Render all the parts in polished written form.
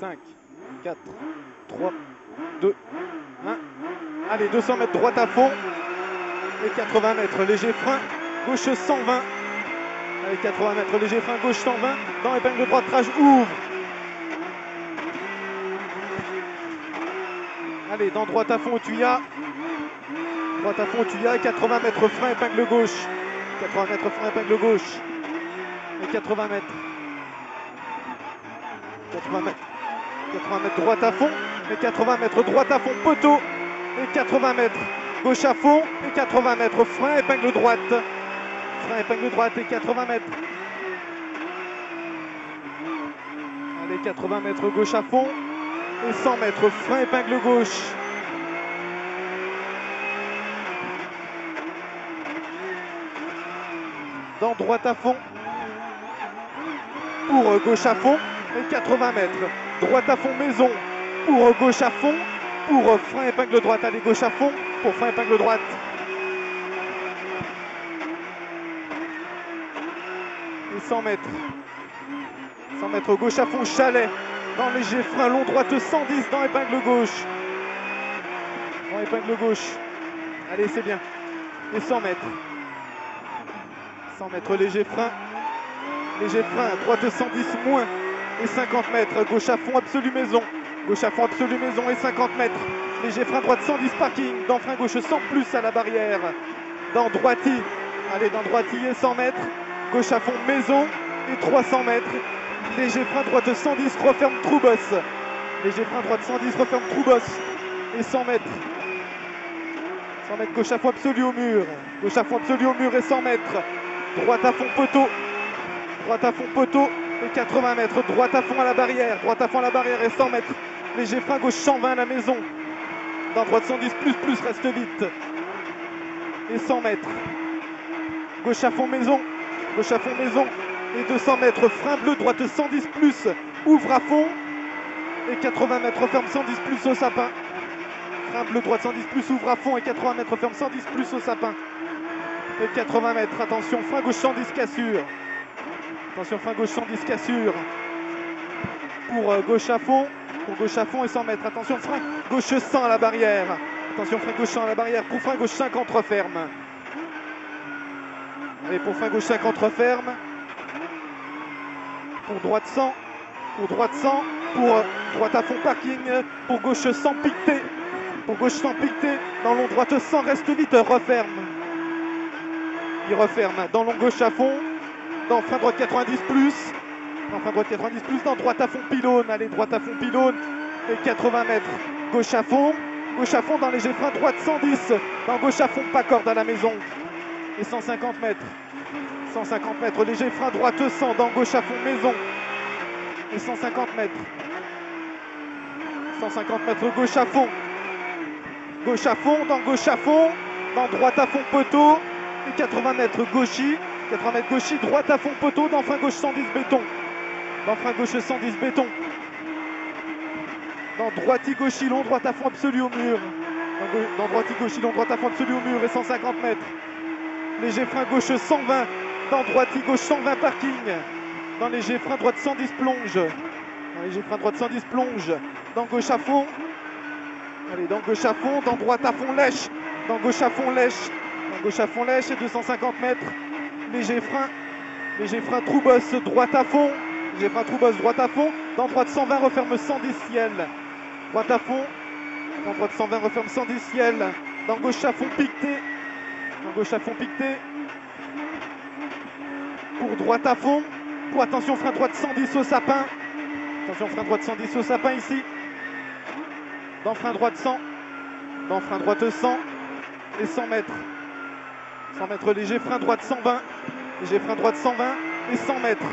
5, 4, 3, 2, 1. Allez, 200 mètres droite à fond. Et 80 mètres, léger frein, gauche 120. Allez, 80 mètres, léger frein, gauche 120. Dans épingle droite, rage, ouvre. Allez, dans droite à fond au tuyas. Droite à fond au tuyas, 80 mètres, frein, épingle gauche. 80 mètres, frein, épingle gauche. Et 80 mètres. 80 mètres. 80 mètres, droite à fond. Et 80 mètres, droite à fond, poteau. Et 80 mètres, gauche à fond. Et 80 mètres, frein, épingle droite. Frein, épingle droite et 80 mètres. Allez, 80 mètres, gauche à fond. Et 100 mètres, frein, épingle gauche. Dans droite à fond. Pour gauche à fond. Et 80 mètres. Droite à fond, maison. Pour gauche à fond. Pour frein, épingle droite. Allez, gauche à fond. Pour frein, épingle droite. Et 100 mètres. 100 mètres, gauche à fond, chalet. Dans léger frein, long droite 110 dans épingle gauche. Dans épingle gauche. Allez, c'est bien. Et 100 mètres. 100 mètres, léger frein. Léger frein, droite 110 moins. Et 50 mètres, gauche à fond, absolu maison. Gauche à fond, absolu maison et 50 mètres. Léger frein, droite 110 parking. Dans frein gauche 100 plus à la barrière. Dans droiti. Allez, dans droiti et 100 mètres. Gauche à fond, maison et 300 mètres. Léger frein, droite 110, referme trou bosse. Léger frein, droite 110, referme trou bosse. Et 100 mètres. 100 mètres, gauche à fond, absolu au mur. Gauche à fond, absolu au mur et 100 mètres. Droite à fond, poteau. Droite à fond, poteau. Et 80 mètres. Droite à fond à la barrière. Droite à fond à la barrière et 100 mètres. Léger frein, gauche 120 à la maison. Dans droite 110, plus, reste vite. Et 100 mètres. Gauche à fond, maison. Gauche à fond, maison. Et 200 mètres, frein bleu, droite 110 plus, ouvre à fond. Et 80 mètres, ferme 110 plus au sapin. Frein bleu, droite 110 plus, ouvre à fond. Et 80 mètres, ferme 110 plus au sapin. Et 80 mètres, attention, frein gauche 110 cassure. Attention, frein gauche 110 cassure. Pour gauche à fond. Pour gauche à fond et 100 mètres. Attention, frein gauche 100 à la barrière. Attention, frein gauche 100 à la barrière. Pour frein gauche 50, referme. Allez, pour frein gauche 50, referme. Pour droite 100, pour droite 100, pour droite à fond parking, pour gauche 100 piqueté, pour gauche 100 piqueté, dans long droite 100, reste vite, referme. Il referme, dans long gauche à fond, dans frein droite 90 plus, dans frein droite 90 plus, dans droite à fond pylône, allez, droite à fond pylône, et 80 mètres, gauche à fond dans léger frein droite 110, dans gauche à fond pas corde à la maison, et 150 mètres. 150 mètres, léger frein droite 100 dans gauche à fond maison et 150 mètres. 150 mètres gauche à fond dans droite à fond poteau et 80 mètres gauchy, 80 mètres gauchy, droite à fond poteau dans frein gauche 110 béton. Dans frein gauche 110 béton. Dans droiti gauchy long, droite à fond absolu au mur. Dans droiti gauchy long, droite à fond absolu au mur et 150 mètres. Léger frein gauche 120. Dans droiti gauche 120 parking. Dans léger frein droite 110 plonge. Dans léger frein droite 110 plonge. Dans gauche à fond. Allez, dans gauche à fond. Dans droite à fond lèche. Dans gauche à fond lèche. Dans gauche à fond lèche et 250 mètres. Léger frein trou bosse droite à fond. Léger frein trou bosse droite à fond. Dans droite 120 referme 110 ciel. Droite à fond. Dans droite 120 referme 110 ciel. Dans gauche à fond piqueté. Dans gauche à fond piqueté. Pour droite à fond. Pour attention frein droite 110 au sapin. Attention frein droite 110 au sapin ici. Dans frein droite 100. Dans frein droite 100. Et 100 mètres. 100 mètres léger frein droite 120. Léger frein droite 120 et 100 mètres.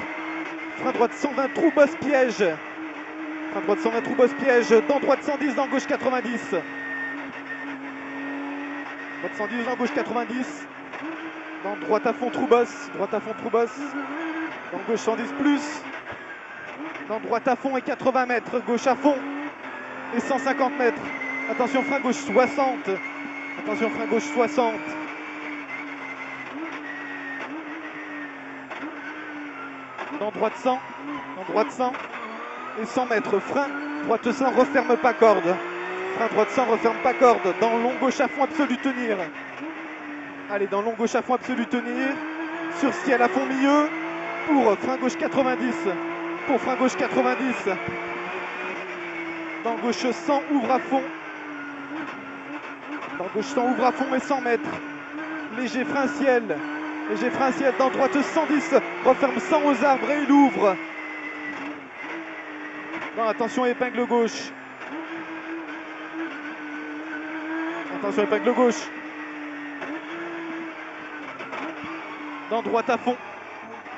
Frein droite 120 trou bosse piège. Frein droite 120 trou bosse piège. Dans droite 110 dans gauche 90. Droite 110 dans gauche 90. Dans droite à fond trou bosse. Droite à fond trou bosse. Dans gauche 110 plus. Dans droite à fond et 80 mètres. Gauche à fond et 150 mètres. Attention frein gauche 60. Attention frein gauche 60. Dans droite 100. Dans droite 100. et 100 mètres. Frein, droite sans, referme pas corde. Frein droite sans, referme pas corde. Dans long gauche à fond absolu, tenir. Allez, dans long gauche à fond absolu, tenir. Sur ciel à fond milieu. Pour frein gauche 90. Pour frein gauche 90. Dans gauche 100, ouvre à fond. Dans gauche 100, ouvre à fond et 100 mètres. Léger frein ciel. Léger frein ciel. Dans droite 110. Referme 100 aux arbres et il ouvre. Non, attention, épingle gauche. Attention, épingle gauche. Dans droite à fond.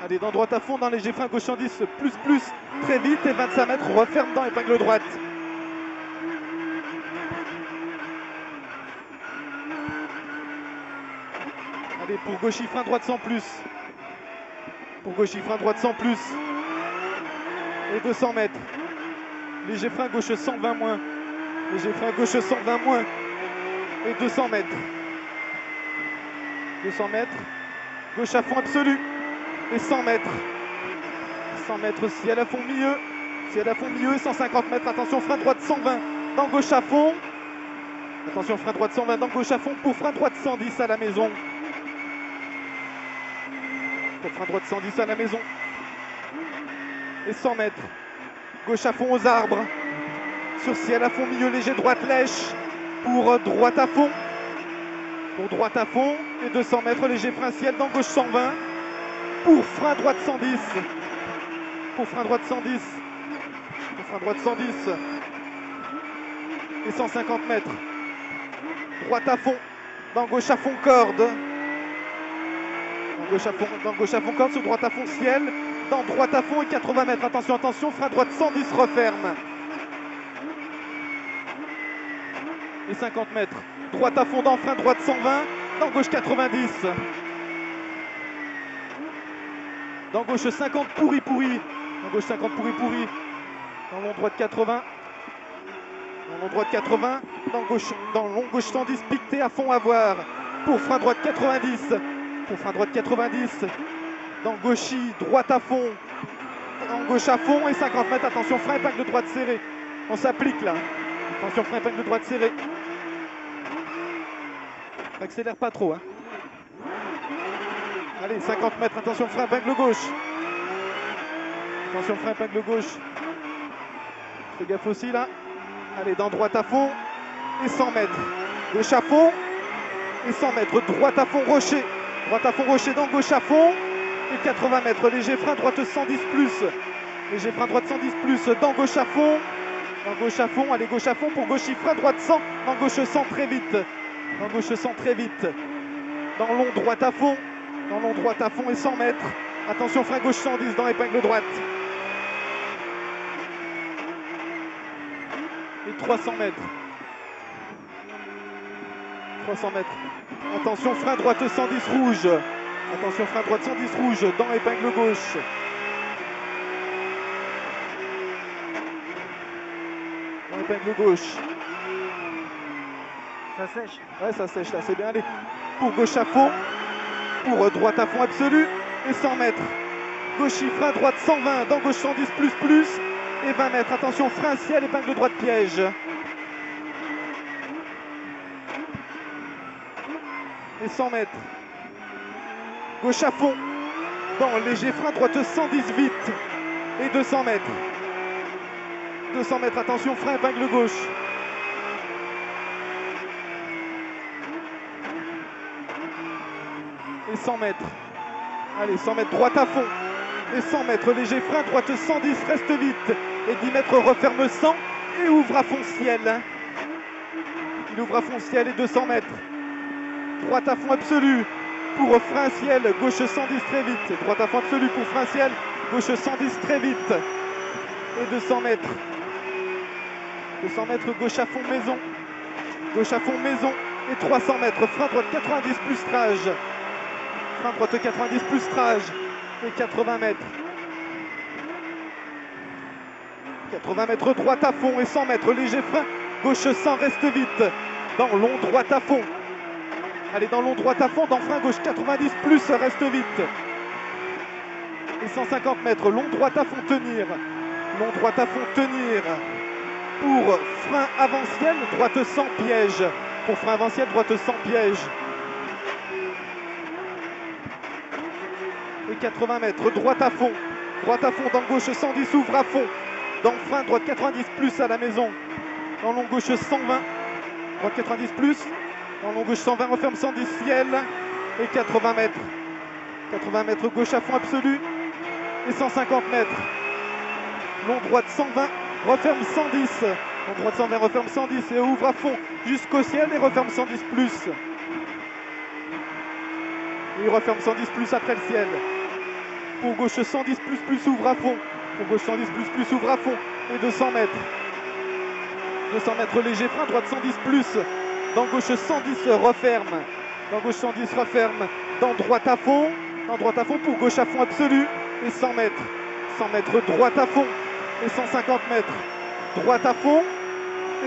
Allez, dans droite à fond, dans léger frein gauche 110, plus, très vite, et 25 mètres, referme dans épingle droite. Allez, pour gauche, frein droite sans plus. Pour gauche, frein droite sans plus. Et 200 mètres. Léger frein gauche 120 moins. Léger frein gauche 120 moins. Et 200 mètres. 200 mètres. Gauche à fond absolu. Et 100 mètres. 100 mètres, ciel à fond milieu. Ciel à fond milieu et 150 mètres. Attention, frein droite 120. Dans gauche à fond. Attention, frein droite 120 dans gauche à fond. Pour frein droite 110 à la maison. Pour frein droite 110 à la maison. Et 100 mètres. Gauche à fond aux arbres. Sur ciel à fond milieu, léger droite lèche. Pour droite à fond. Pour droite à fond. Et 200 mètres, léger frein ciel dans gauche 120. Pour frein droite 110. Pour frein droite 110. Pour frein droite 110. Et 150 mètres. Droite à fond. Dans gauche à fond corde. Dans gauche à fond corde. Sur droite à fond ciel. Dans droite à fond et 80 mètres. Attention, attention. Frein droite 110 referme. Et 50 mètres. Droite à fond dans frein droite 120. Dans gauche 90. Dans gauche 50 pourri. Dans gauche 50 pourri. Dans long droite 80. Dans long droite 80. Dans long gauche 110 piqueté à fond à voir. Pour frein droite 90. Pour frein droite 90. Dans gauchy droite à fond. Dans gauche à fond et 50 mètres. Attention, frein épingle droite serré. On s'applique là. Attention, frein épingle droite serré. Accélère pas trop, hein. Allez, 50 mètres, attention, frein épingle gauche. Attention, frein épingle gauche. Fais gaffe aussi là. Allez, dans droite à fond. Et 100 mètres. Gauche à fond. Et 100 mètres. Droite à fond, rocher. Droite à fond, rocher dans gauche à fond. Et 80 mètres. Léger frein droite 110 plus. Léger frein droite 110 plus. Dans gauche à fond. Dans gauche à fond. Allez, gauche à fond pour gauche. Frein droite 100. Dans gauche 100 très vite. Dans gauche 100 très vite. Dans long droite à fond. Dans long droite à fond et 100 mètres. Attention, frein gauche 110 dans épingle droite. Et 300 mètres. 300 mètres. Attention, frein droite 110 rouge. Attention, frein droite 110 rouge dans épingle gauche. Dans épingle gauche. Ça sèche. Ouais, ça sèche là, c'est bien. Allez, pour gauche à fond. Pour droite à fond absolu. Et 100 mètres. Gauche, frein droite 120. Dans gauche 110 plus. Et 20 mètres. Attention, frein ciel, épingle droite piège. Et 100 mètres. Gauche à fond. Dans léger frein droite 110 vite. Et 200 mètres. 200 mètres, attention, frein épingle gauche. Et 100 mètres. Allez, 100 mètres, droite à fond. Et 100 mètres, léger frein, droite 110, reste vite. Et 10 mètres, referme 100 et ouvre à fond ciel. Il ouvre à fond ciel et 200 mètres. Droite à fond absolu pour frein ciel, gauche 110 très vite. Droite à fond absolu pour frein ciel, gauche 110 très vite. Et 200 mètres. 200 mètres, gauche à fond maison. Gauche à fond maison. Et 300 mètres, frein droite 90 plus trage. Frein droite 90 plus trage. Et 80 mètres. 80 mètres droite à fond et 100 mètres léger frein. Gauche 100 reste vite. Dans long droite à fond. Allez, dans long droite à fond, dans frein gauche 90 plus reste vite. Et 150 mètres long droite à fond tenir. Long droite à fond, tenir. Pour frein avant ciel, droite sans piège. Pour frein avant ciel, droite sans piège. Et 80 mètres, droite à fond. Droite à fond, dans le gauche 110, ouvre à fond. Dans le frein, droite 90 plus à la maison. Dans long gauche 120, droite 90 plus. Dans long gauche 120, referme 110 ciel. Et 80 mètres. 80 mètres, gauche à fond absolu. Et 150 mètres. Long droite 120, referme 110. Long droite 120, referme 110 et ouvre à fond jusqu'au ciel et referme 110 plus. Et il referme 110 plus après le ciel. Pour gauche 110 plus ouvre à fond. Pour gauche 110 plus ouvre à fond. Et 200 mètres. 200 mètres léger frein, droite 110 plus. Dans gauche 110 referme. Dans gauche 110 referme. Dans droite à fond. Dans droite à fond pour gauche à fond absolu. Et 100 mètres. 100 mètres droite à fond. Et 150 mètres. Droite à fond.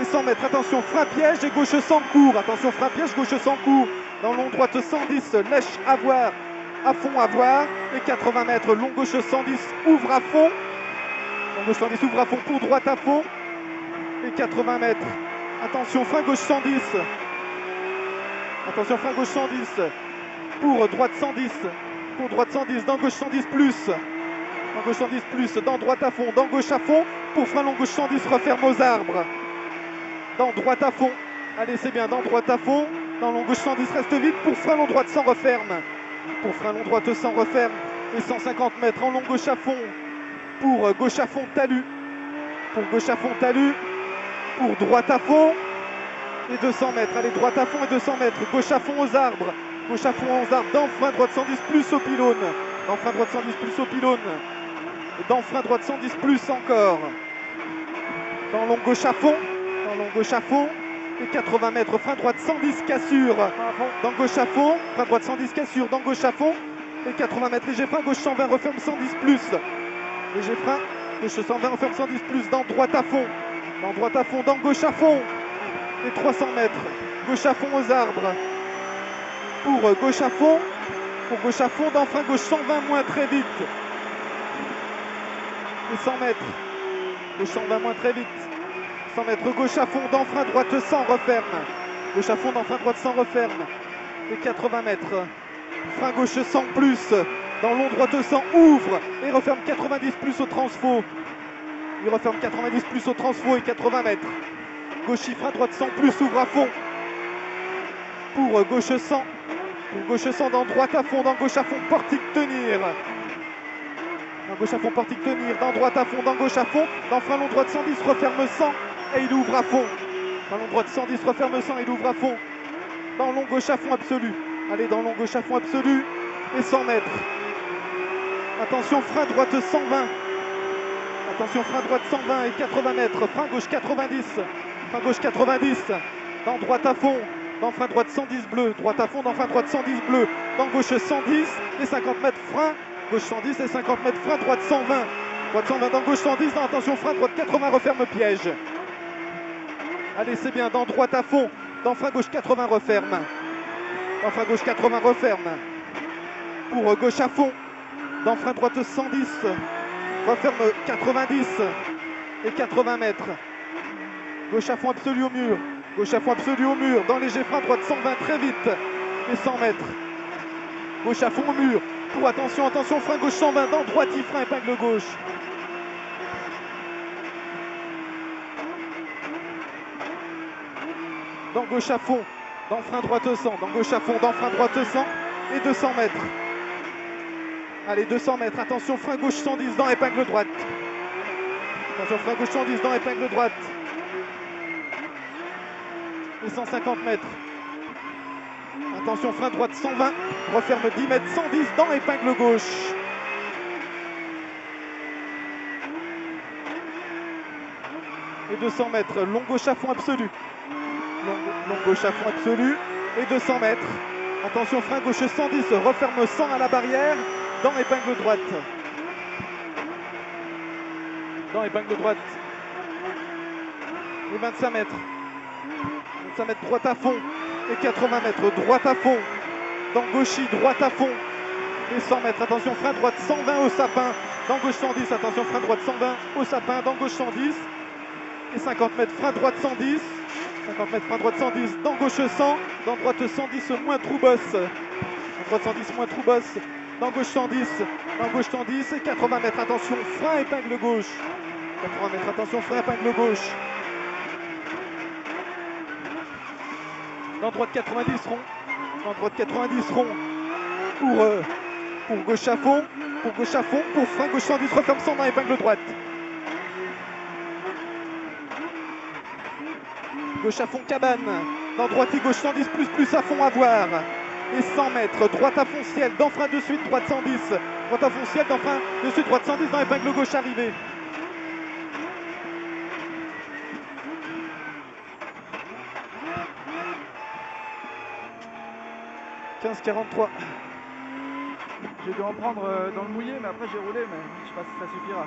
Et 100 mètres. Attention, frein piège et gauche sans cours. Attention, frein piège, gauche sans cours. Dans long droite 110, lèche à voir. À fond à voir. Et 80 mètres. Long gauche 110, ouvre à fond. Long gauche 110, ouvre à fond pour droite à fond. Et 80 mètres. Attention, frein gauche 110. Attention, frein gauche 110. Pour droite 110. Pour droite 110. Dans gauche 110 plus. Dans gauche 110 plus. Dans droite à fond. Dans gauche à fond. Pour frein long gauche 110. Referme aux arbres. Dans droite à fond. Allez, c'est bien. Dans droite à fond. Dans long gauche 110. Reste vite. Pour frein long droite 100. Referme. Pour frein long droite 100. Referme. Et 150 mètres. En long gauche à fond. Pour gauche à fond. Talus. Pour gauche à fond. Talus. Pour droite à fond. Et 200 mètres. Allez, droite à fond et 200 mètres. Gauche à fond aux arbres. Gauche à fond aux arbres. Dans frein droite 110 plus au pylône. Dans frein droite 110 plus au pylône. Et dans frein droite 110 plus encore. Dans long gauche à fond. Dans long gauche à fond. Et 80 mètres. Frein droite 110 cassure. Dans gauche à fond. Frein droite 110 cassure. Dans gauche à fond. Et 80 mètres. Léger frein. Gauche 120. Referme 110 plus. Léger frein. Gauche 120. Referme 110 plus. Dans droite à fond. Dans droite à fond. Dans gauche à fond. Et 300 mètres. Gauche à fond aux arbres. Pour gauche à fond. Pour gauche à fond. Dans frein gauche 120 moins très vite. Et 100 mètres. Gauche 120 moins très vite. 100 mètres. Gauche à fond. Dans frein droite 100 referme. Gauche à fond. Dans frein droite 100 referme. Et 80 mètres. Frein gauche 100 plus. Dans long droite 100 ouvre. Et referme 90 plus au transfo. Il referme 90 plus au transfo et 80 mètres. Gauche frein droite 100 plus ouvre à fond. Pour gauche 100. Pour gauche 100 dans droite à fond. Dans gauche à fond portique tenir. Dans gauche à fond portique tenir. Dans droite à fond. Dans gauche à fond. Dans frein long droite 110 referme 100 et il ouvre à fond. Dans long droite 110 referme 100 et il ouvre à fond. Dans long gauche à fond absolu. Allez, dans long gauche à fond absolu et 100 mètres. Attention, frein droite 120. Attention, frein droite 120 et 80 mètres. Frein gauche 90. Frein gauche 90. Dans droite à fond. Dans frein droite 110 bleu. Droite à fond. Dans frein droite 110 bleu. Dans gauche 110 et 50 mètres. Frein gauche 110 et 50 mètres. Frein droite 120. Droite 120. Dans gauche 110. Dans attention, frein droite 80 referme piège. Allez, c'est bien. Dans droite à fond. Dans frein gauche 80 referme. Dans frein gauche 80 referme. Pour gauche à fond. Dans frein droite 110. Referme 90 et 80 mètres. Gauche à fond absolu au mur. Gauche à fond absolu au mur. Dans léger frein droite 120 très vite. Et 100 mètres. Gauche à fond au mur. Pour attention, attention, frein gauche 120. Dans droite, il frein épingle gauche. Dans gauche à fond. Dans frein droite 100. Dans gauche à fond. Dans frein droite 100. Et 200 mètres. Allez, 200 mètres. Attention, frein gauche 110 dans épingle droite. Attention, frein gauche 110 dans épingle droite. Et 150 mètres. Attention, frein droite 120. Referme 10 mètres, 110 dans épingle gauche. Et 200 mètres. Long gauche à fond absolu. Long gauche à fond absolu. Et 200 mètres. Attention, frein gauche 110. Referme 100 à la barrière. Dans épingle droite. Dans épingle droite. Et 25 mètres. 25 mètres droite à fond. Et 80 mètres droite à fond. Dans gauchy, droite à fond. Et 100 mètres. Attention, frein droite 120 au sapin. dans gauche 110, attention frein droite 120 au sapin, dans gauche 110 et 50 mètres frein droite 110, 50 mètres frein droite 110, dans gauche 100, dans droite 110 moins trou bosse, dans droite 110 moins trou bosse, dans gauche 110, dans gauche 110 et 80 mètres, attention frein épingle gauche, 80 mètres, attention frein épingle gauche, dans droite 90 rond, dans droite 90 rond pour gauche à fond, pour frein gauche 110, referme son dans épingle droite. Gauche à fond cabane, dans droite et gauche 110 plus à fond à voir. Et 100 mètres, droite à fond ciel, dans frein de suite, droite 110. Droite à fond ciel, dans frein de suite, droite 110 dans épingle gauche arrivée. « 15,43. J'ai dû en prendre dans le mouillé, mais après j'ai roulé, mais je sais pas si ça suffira.